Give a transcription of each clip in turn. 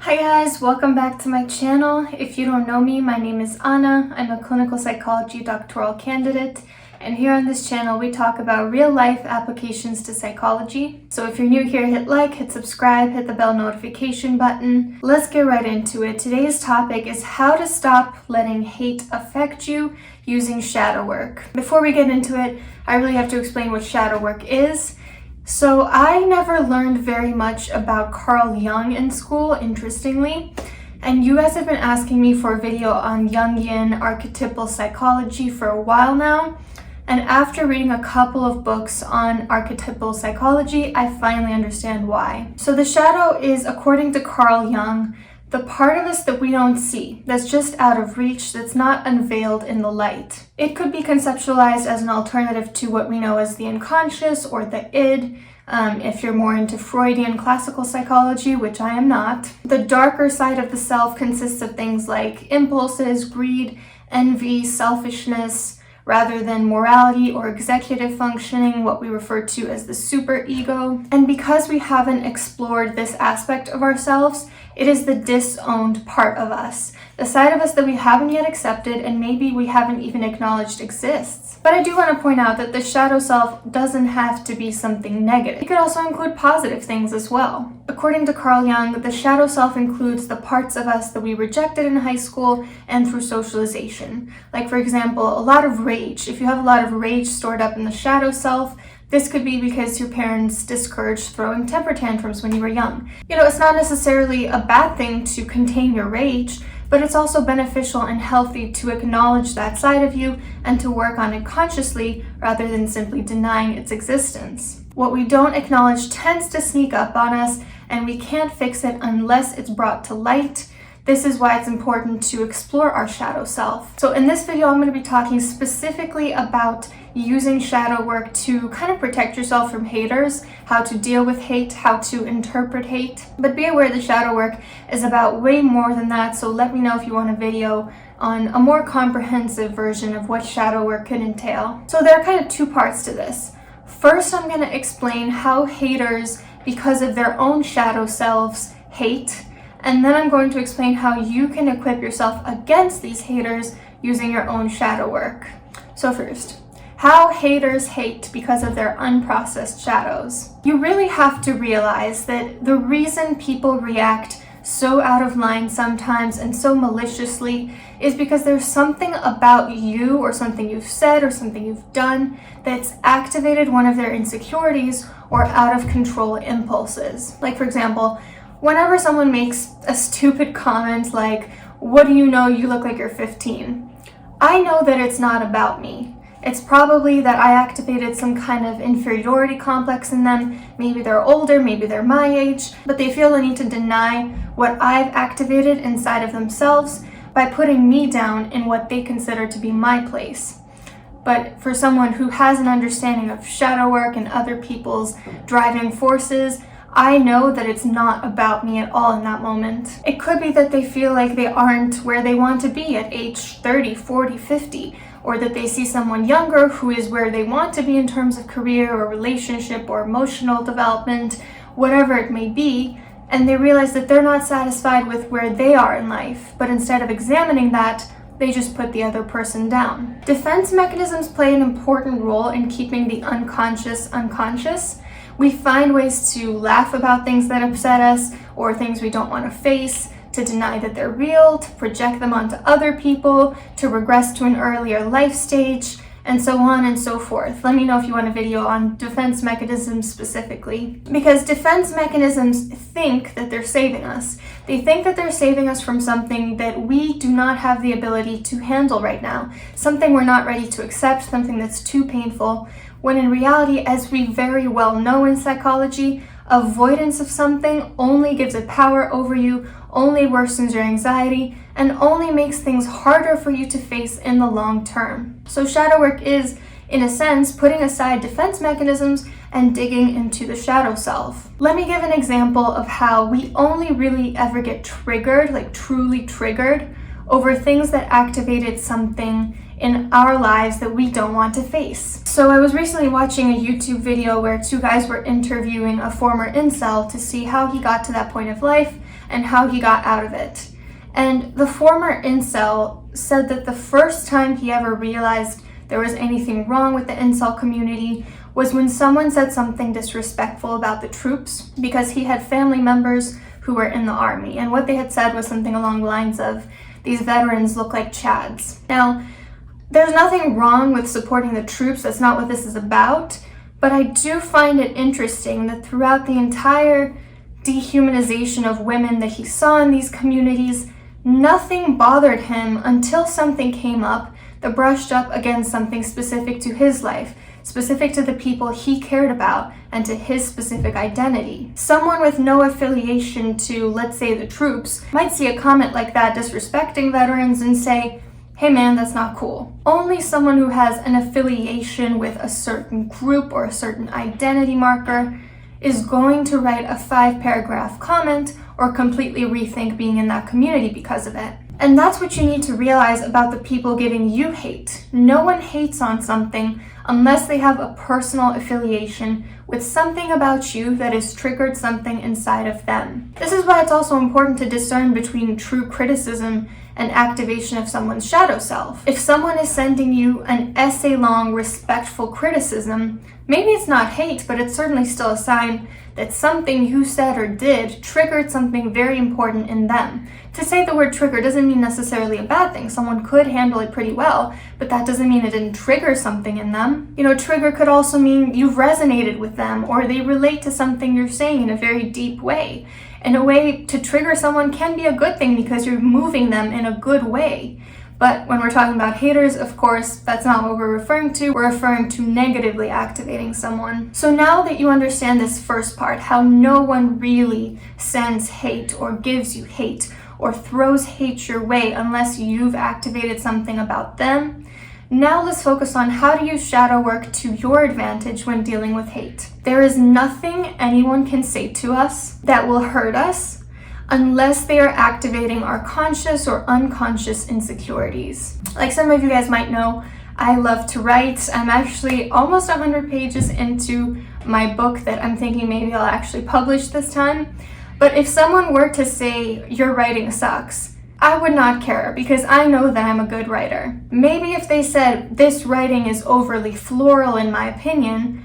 Hi guys, welcome back to my channel. If you don't know me, my name is Anna. I'm a clinical psychology doctoral candidate, and here on this channel we talk about real life applications to psychology. So if you're new here, hit like, hit subscribe, hit the bell notification button. Let's get right into it. Today's topic is how to stop letting hate affect you using shadow work. Before we get into it, I really have to explain what shadow work is. So I never learned very much about Carl Jung in school, interestingly, and you guys have been asking me for a video on Jungian archetypal psychology for a while now, and after reading a couple of books on archetypal psychology, I finally understand why. So the shadow is, according to Carl Jung, the part of us that we don't see, that's just out of reach, that's not unveiled in the light. It could be conceptualized as an alternative to what we know as the unconscious or the id, if you're more into Freudian classical psychology, which I am not. The darker side of the self consists of things like impulses, greed, envy, selfishness, rather than morality or executive functioning, what we refer to as the superego. And because we haven't explored this aspect of ourselves, it is the disowned part of us, the side of us that we haven't yet accepted and maybe we haven't even acknowledged exists. But I do want to point out that the shadow self doesn't have to be something negative. It could also include positive things as well. According to Carl Jung, the shadow self includes the parts of us that we rejected in high school and through socialization. Like, for example, a lot of rage. If you have a lot of rage stored up in the shadow self, this could be because your parents discouraged throwing temper tantrums when you were young. It's not necessarily a bad thing to contain your rage, but it's also beneficial and healthy to acknowledge that side of you and to work on it consciously rather than simply denying its existence. What we don't acknowledge tends to sneak up on us, and we can't fix it unless it's brought to light. This is why it's important to explore our shadow self. So in this video, I'm going to be talking specifically about using shadow work to kind of protect yourself from haters, how to deal with hate, how to interpret hate. But be aware the shadow work is about way more than that, so let me know if you want a video on a more comprehensive version of what shadow work could entail. So there are kind of two parts to this. First, I'm going to explain how haters, because of their own shadow selves, hate. And then I'm going to explain how you can equip yourself against these haters using your own shadow work. So first, how haters hate because of their unprocessed shadows. You really have to realize that the reason people react so out of line sometimes and so maliciously is because there's something about you or something you've said or something you've done that's activated one of their insecurities or out of control impulses. Like, for example, whenever someone makes a stupid comment like, "What do you know, you look like you're 15?" I know that it's not about me. It's probably that I activated some kind of inferiority complex in them. Maybe they're older, maybe they're my age, but they feel the need to deny what I've activated inside of themselves by putting me down in what they consider to be my place. But for someone who has an understanding of shadow work and other people's driving forces, I know that it's not about me at all in that moment. It could be that they feel like they aren't where they want to be at age 30, 40, 50, or that they see someone younger who is where they want to be in terms of career or relationship or emotional development, whatever it may be, and they realize that they're not satisfied with where they are in life, but instead of examining that, they just put the other person down. Defense mechanisms play an important role in keeping the unconscious unconscious. We find ways to laugh about things that upset us or things we don't want to face, to deny that they're real, to project them onto other people, to regress to an earlier life stage, and so on and so forth. Let me know if you want a video on defense mechanisms specifically. Because defense mechanisms think that they're saving us. They think that they're saving us from something that we do not have the ability to handle right now, something we're not ready to accept, something that's too painful, when in reality, as we very well know in psychology, avoidance of something only gives it power over you, only worsens your anxiety, and only makes things harder for you to face in the long term. So shadow work is, in a sense, putting aside defense mechanisms and digging into the shadow self. Let me give an example of how we only really ever get triggered, like truly triggered, over things that activated something in our lives that we don't want to face. So I was recently watching a YouTube video where two guys were interviewing a former incel to see how he got to that point of life and how he got out of it. And the former incel said that the first time he ever realized there was anything wrong with the incel community was when someone said something disrespectful about the troops, because he had family members who were in the army, and what they had said was something along the lines of, "These veterans look like Chads." Now, there's nothing wrong with supporting the troops, that's not what this is about, but I do find it interesting that throughout the entire dehumanization of women that he saw in these communities, nothing bothered him until something came up that brushed up against something specific to his life, specific to the people he cared about and to his specific identity. Someone with no affiliation to, let's say, the troops might see a comment like that disrespecting veterans and say, "Hey man, that's not cool." Only someone who has an affiliation with a certain group or a certain identity marker is going to write a 5-paragraph comment or completely rethink being in that community because of it. And that's what you need to realize about the people giving you hate. No one hates on something unless they have a personal affiliation with something about you that has triggered something inside of them. This is why it's also important to discern between true criticism and activation of someone's shadow self. If someone is sending you an essay-long respectful criticism, maybe it's not hate, but it's certainly still a sign that something you said or did triggered something very important in them. To say the word trigger doesn't mean necessarily a bad thing. Someone could handle it pretty well, but that doesn't mean it didn't trigger something in them. Trigger could also mean you've resonated with them, or they relate to something you're saying in a very deep way. And a way to trigger someone can be a good thing because you're moving them in a good way. But when we're talking about haters, of course, that's not what we're referring to. We're referring to negatively activating someone. So now that you understand this first part, how no one really sends hate or gives you hate or throws hate your way unless you've activated something about them, now let's focus on how to use shadow work to your advantage when dealing with hate. There is nothing anyone can say to us that will hurt us unless they are activating our conscious or unconscious insecurities. Like some of you guys might know, I love to write. I'm actually almost 100 pages into my book that I'm thinking maybe I'll actually publish this time. But if someone were to say, "Your writing sucks," I would not care because I know that I'm a good writer. Maybe if they said, "This writing is overly floral in my opinion,"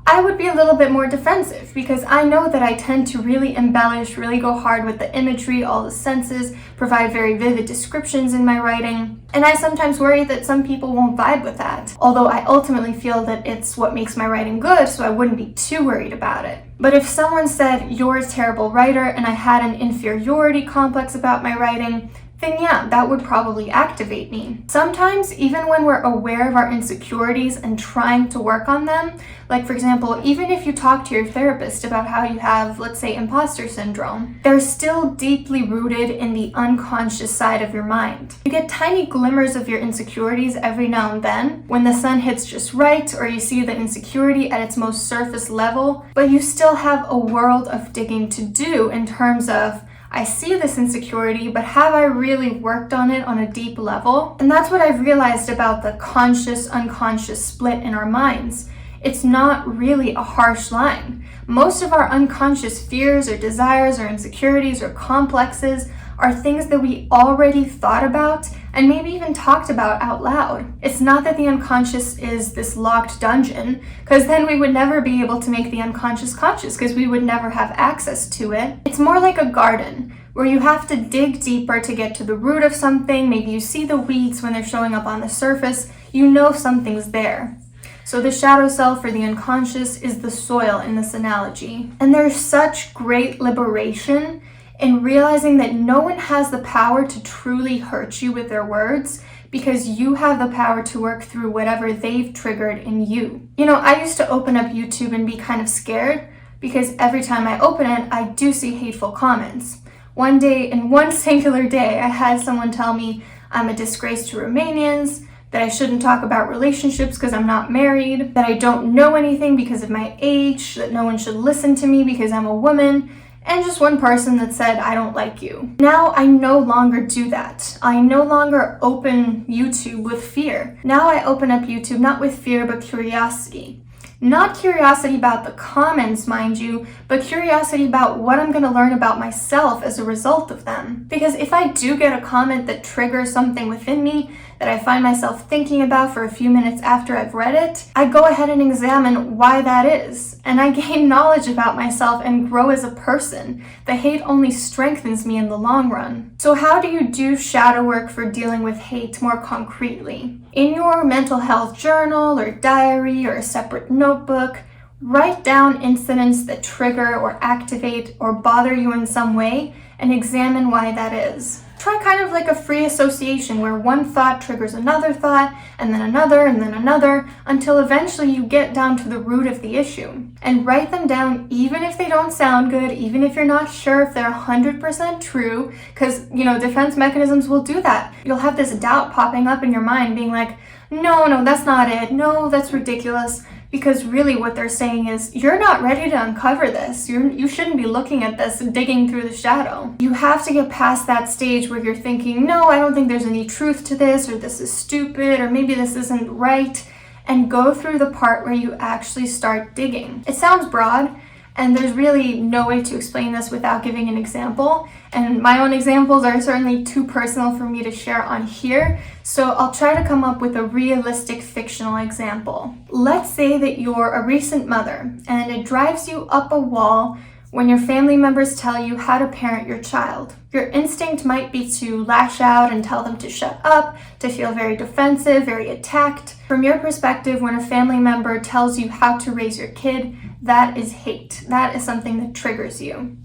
I would be a little bit more defensive because I know that I tend to really embellish, really go hard with the imagery, all the senses, provide very vivid descriptions in my writing. And I sometimes worry that some people won't vibe with that. Although I ultimately feel that it's what makes my writing good, so I wouldn't be too worried about it. But if someone said, "You're a terrible writer," and I had an inferiority complex about my writing, then yeah, that would probably activate me. Sometimes, even when we're aware of our insecurities and trying to work on them, like for example, even if you talk to your therapist about how you have, let's say, imposter syndrome, they're still deeply rooted in the unconscious side of your mind. You get tiny glimmers of your insecurities every now and then, when the sun hits just right, or you see the insecurity at its most surface level, but you still have a world of digging to do in terms of, I see this insecurity, but have I really worked on it on a deep level? And that's what I've realized about the conscious-unconscious split in our minds. It's not really a harsh line. Most of our unconscious fears or desires or insecurities or complexes are things that we already thought about and maybe even talked about out loud. It's not that the unconscious is this locked dungeon, because then we would never be able to make the unconscious conscious because we would never have access to it. It's more like a garden where you have to dig deeper to get to the root of something. Maybe you see the weeds when they're showing up on the surface. You know something's there. So the shadow self or the unconscious is the soil in this analogy. And there's such great liberation in realizing that no one has the power to truly hurt you with their words because you have the power to work through whatever they've triggered in you. I used to open up YouTube and be kind of scared because every time I open it, I do see hateful comments. One day, in one singular day, I had someone tell me I'm a disgrace to Romanians, that I shouldn't talk about relationships because I'm not married, that I don't know anything because of my age, that no one should listen to me because I'm a woman, and just one person that said, "I don't like you." Now I no longer do that. I no longer open YouTube with fear. Now I open up YouTube not with fear but curiosity. Not curiosity about the comments, mind you, but curiosity about what I'm going to learn about myself as a result of them. Because if I do get a comment that triggers something within me that I find myself thinking about for a few minutes after I've read it, I go ahead and examine why that is. And I gain knowledge about myself and grow as a person. The hate only strengthens me in the long run. So how do you do shadow work for dealing with hate more concretely? In your mental health journal or diary or a separate notebook, write down incidents that trigger or activate or bother you in some way and examine why that is. Try kind of like a free association where one thought triggers another thought, and then another, until eventually you get down to the root of the issue. And write them down even if they don't sound good, even if you're not sure if they're 100% true, because, defense mechanisms will do that. You'll have this doubt popping up in your mind being like, no, that's not it. No, that's ridiculous. Because really what they're saying is, you're not ready to uncover this. You shouldn't be looking at this and digging through the shadow. You have to get past that stage where you're thinking, no, I don't think there's any truth to this, or this is stupid, or maybe this isn't right, and go through the part where you actually start digging. It sounds broad, and there's really no way to explain this without giving an example. And my own examples are certainly too personal for me to share on here, so I'll try to come up with a realistic fictional example. Let's say that you're a recent mother, and it drives you up a wall when your family members tell you how to parent your child. Your instinct might be to lash out and tell them to shut up, to feel very defensive, very attacked. From your perspective, when a family member tells you how to raise your kid, that is hate. That is something that triggers you.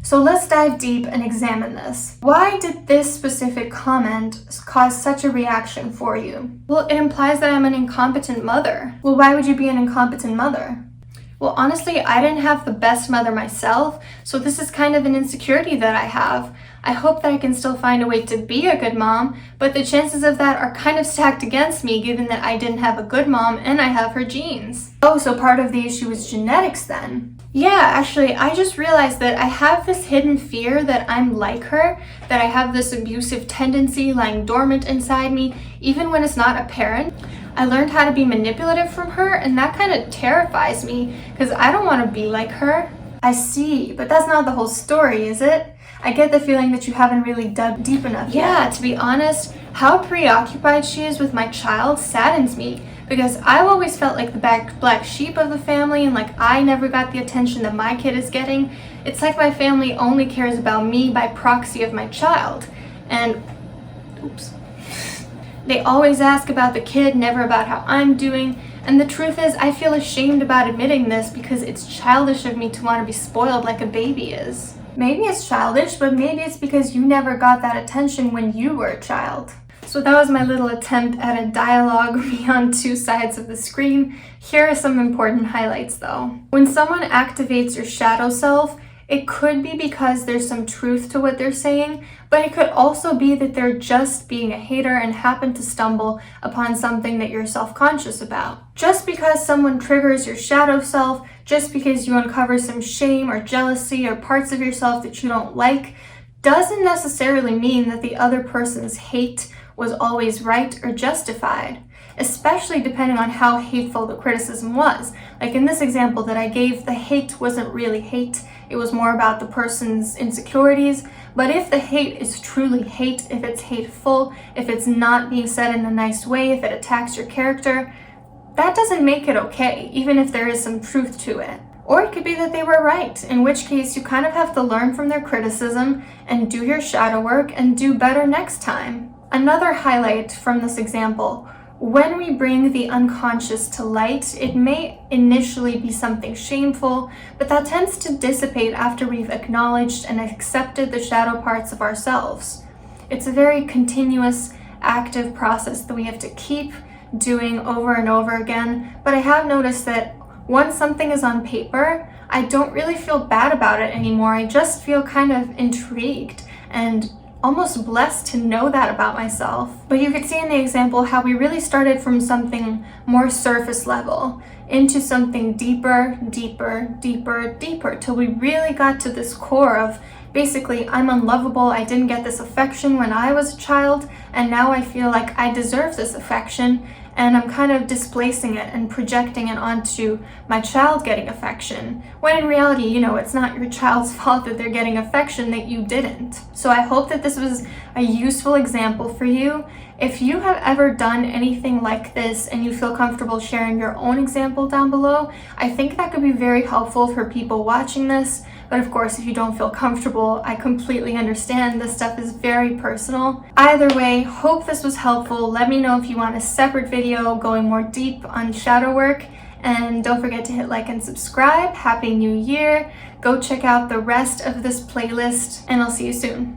So let's dive deep and examine this. Why did this specific comment cause such a reaction for you? Well, it implies that I'm an incompetent mother. Well, why would you be an incompetent mother? Well, honestly, I didn't have the best mother myself, so this is kind of an insecurity that I have. I hope that I can still find a way to be a good mom, but the chances of that are kind of stacked against me given that I didn't have a good mom and I have her genes. Oh, so part of the issue is genetics then? Yeah, actually, I just realized that I have this hidden fear that I'm like her, that I have this abusive tendency lying dormant inside me, even when it's not apparent. I learned how to be manipulative from her, and that kind of terrifies me because I don't want to be like her. I see, but that's not the whole story, is it? I get the feeling that you haven't really dug deep enough yet. Yeah, to be honest, how preoccupied she is with my child saddens me because I've always felt like the black sheep of the family and like I never got the attention that my kid is getting. It's like my family only cares about me by proxy of my child. And, oops. They always ask about the kid, never about how I'm doing. And the truth is, I feel ashamed about admitting this because it's childish of me to want to be spoiled like a baby is. Maybe it's childish, but maybe it's because you never got that attention when you were a child. So that was my little attempt at a dialogue beyond two sides of the screen. Here are some important highlights though. When someone activates your shadow self, it could be because there's some truth to what they're saying, but it could also be that they're just being a hater and happen to stumble upon something that you're self-conscious about. Just because someone triggers your shadow self, just because you uncover some shame or jealousy or parts of yourself that you don't like, doesn't necessarily mean that the other person's hate was always right or justified, especially depending on how hateful the criticism was. Like in this example that I gave, the hate wasn't really hate, it was more about the person's insecurities. But if the hate is truly hate, if it's hateful, if it's not being said in a nice way, if it attacks your character, that doesn't make it okay, even if there is some truth to it. Or it could be that they were right, in which case you kind of have to learn from their criticism and do your shadow work and do better next time. Another highlight from this example, when we bring the unconscious to light, it may initially be something shameful, but that tends to dissipate after we've acknowledged and accepted the shadow parts of ourselves. It's a very continuous, active process that we have to keep doing over and over again, but I have noticed that once something is on paper, I don't really feel bad about it anymore. I just feel kind of intrigued and almost blessed to know that about myself. But you could see in the example how we really started from something more surface level into something deeper, till we really got to this core of Basically, I'm unlovable, I didn't get this affection when I was a child, and now I feel like I deserve this affection, and I'm kind of displacing it and projecting it onto my child getting affection. When in reality, it's not your child's fault that they're getting affection that you didn't. So I hope that this was a useful example for you. If you have ever done anything like this and you feel comfortable sharing your own example down below, I think that could be very helpful for people watching this. But of course, if you don't feel comfortable, I completely understand. This stuff is very personal. Either way, hope this was helpful. Let me know if you want a separate video going more deep on shadow work. And don't forget to hit like and subscribe. Happy New Year. Go check out the rest of this playlist, and I'll see you soon.